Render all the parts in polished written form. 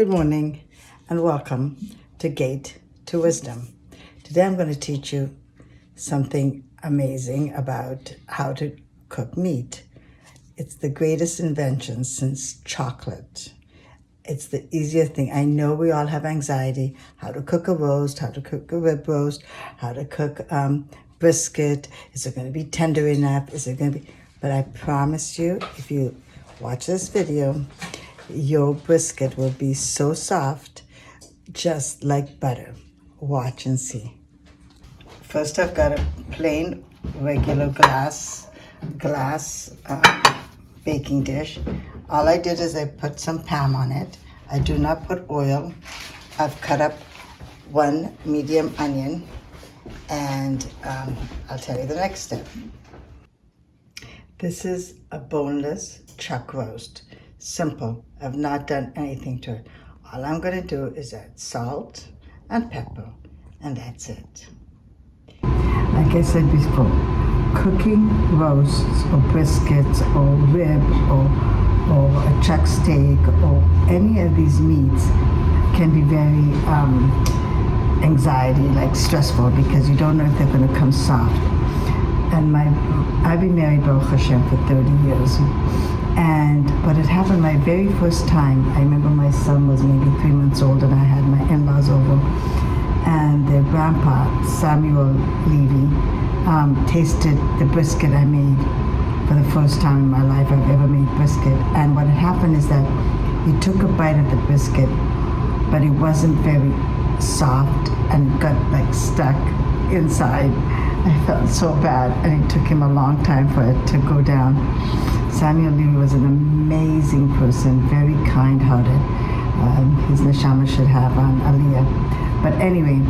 Good morning and welcome to Gate to Wisdom. Today I'm going to teach you something amazing about how to cook meat. It's the greatest invention since chocolate. It's the easiest thing. I know we all have anxiety, how to cook a roast, how to cook a rib roast, how to cook brisket. Is it going to be tender enough? Is it going to be... But I promise you, if you watch this video, your brisket will be so soft, just like butter. Watch and see. First, I've got a plain, regular glass baking dish. All I did is I put some Pam on it. I do not put oil. I've cut up one medium onion, and I'll tell you the next step. This is a boneless chuck roast. Simple. I've not done anything to it. All I'm going to do is add salt and pepper, and that's it. Like I said before, cooking roasts or briskets or rib or a chuck steak or any of these meats can be very anxiety, like stressful, because you don't know if they're going to come soft. And I've been married, Baruch Hashem, for 30 years. And what had happened my very first time, I remember my son was maybe 3 months old and I had my in-laws over. And their grandpa, Samuel Levy, tasted the brisket I made for the first time in my life I've ever made brisket. And what had happened is that he took a bite of the brisket, but it wasn't very soft and got like stuck inside. I felt so bad, and it took him a long time for it to go down. Samuel Levy was an amazing person, very kind-hearted. His neshama should have on Aliyah. But anyway,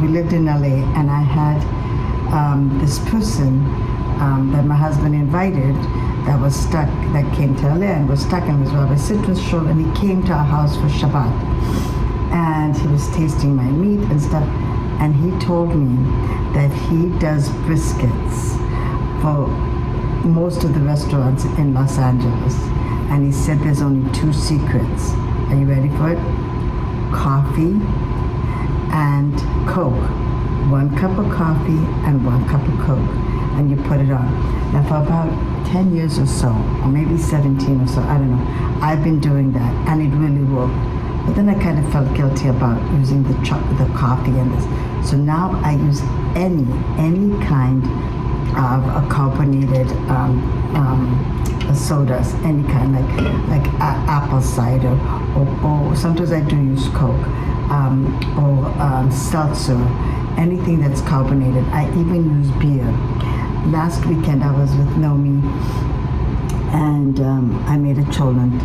we lived in LA, and I had this person that my husband invited that was stuck, that came to LA and was stuck, and was Rabbi Citrus Shul, and he came to our house for Shabbat. And he was tasting my meat and stuff, and he told me that he does briskets for most of the restaurants in Los Angeles. And he said there's only 2 secrets. Are you ready for it? Coffee and Coke. 1 cup of coffee and 1 cup of Coke. And you put it on. Now for about 10 years or so, or maybe 17 or so, I don't know, I've been doing that, and it really worked. But then I kind of felt guilty about using the coffee and this. So now I use any kind of a carbonated sodas, any kind, like apple cider, or sometimes I do use Coke, or seltzer, anything that's carbonated. I even use beer. Last weekend I was with Nomi, and I made a cholent,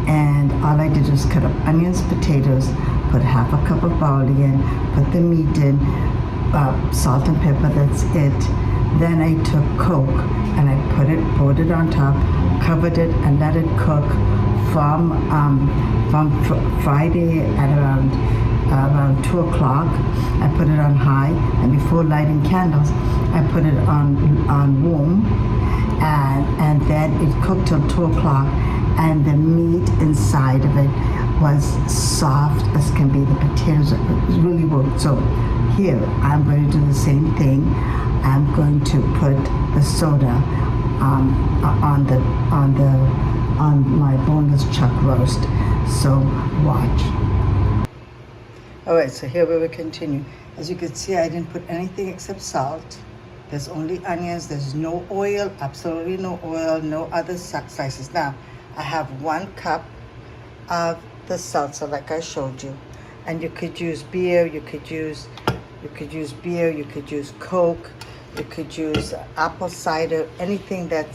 and all I did was cut up onions, potatoes, put half a cup of barley in, put the meat in, salt and pepper, that's it. Then I took Coke and I poured it on top, covered it, and let it cook from Friday at around 2 o'clock. I put it on high, and before lighting candles, I put it on warm, and then it cooked till 2 o'clock, and the meat inside of it was soft as can be. The potatoes really worked. So here, I'm going to do the same thing. I'm going to put the soda on my boneless chuck roast. So watch. All right, so here we will continue. As you can see, I didn't put anything except salt. There's only onions. There's no oil, absolutely no oil, no other slices. Now, I have 1 cup of the seltzer, like I showed you, and you could use beer. You could use beer. You could use Coke. You could use apple cider. Anything that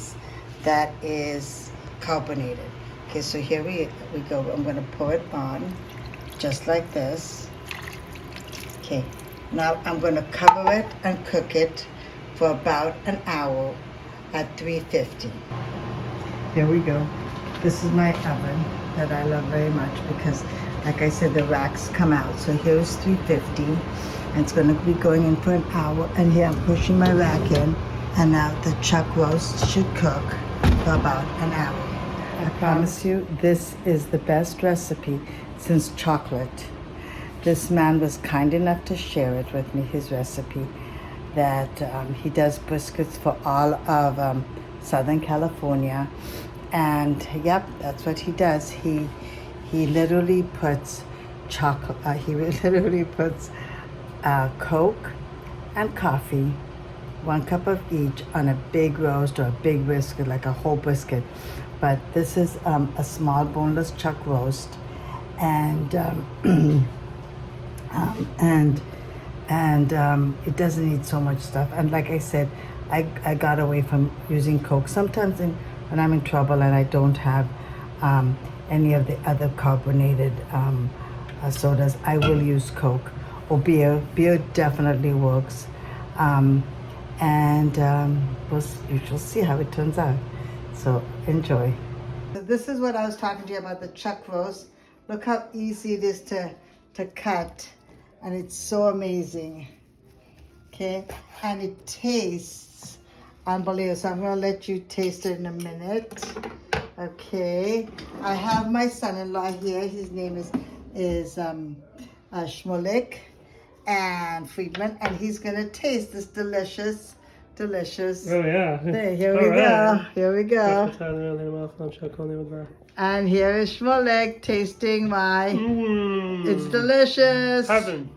is carbonated. Okay, so here we go. I'm going to pour it on, just like this. Okay, now I'm going to cover it and cook it for about an hour at 350. Here we go. This is my oven that I love very much because, like I said, the racks come out. So here's 350, and it's going to be going in for an hour. And here I'm pushing my rack in, and now the chuck roast should cook for about an hour. I promise you, this is the best recipe since chocolate. This man was kind enough to share it with me, his recipe, that he does biscuits for all of Southern California. And yep, that's what he does. He literally puts chocolate, he literally puts Coke and coffee, 1 cup of each, on a big roast or a big brisket, like a whole brisket. But this is a small boneless chuck roast, and it doesn't need so much stuff. And like I said, I got away from using Coke. Sometimes when I'm in trouble and I don't have any of the other carbonated sodas, I will use Coke or beer. Beer definitely works. You shall see how it turns out. So enjoy. So this is what I was talking to you about, the chuck roast. Look how easy it is to cut, and it's so amazing. Okay, and it tastes unbelievable. So I'm going to let you taste it in a minute. Okay, I have my son-in-law here. His name is Shmulik and Friedman, and he's going to taste this delicious. Oh yeah. There, here we go. Here we go. And here is Shmulik tasting my. It's delicious. Heaven.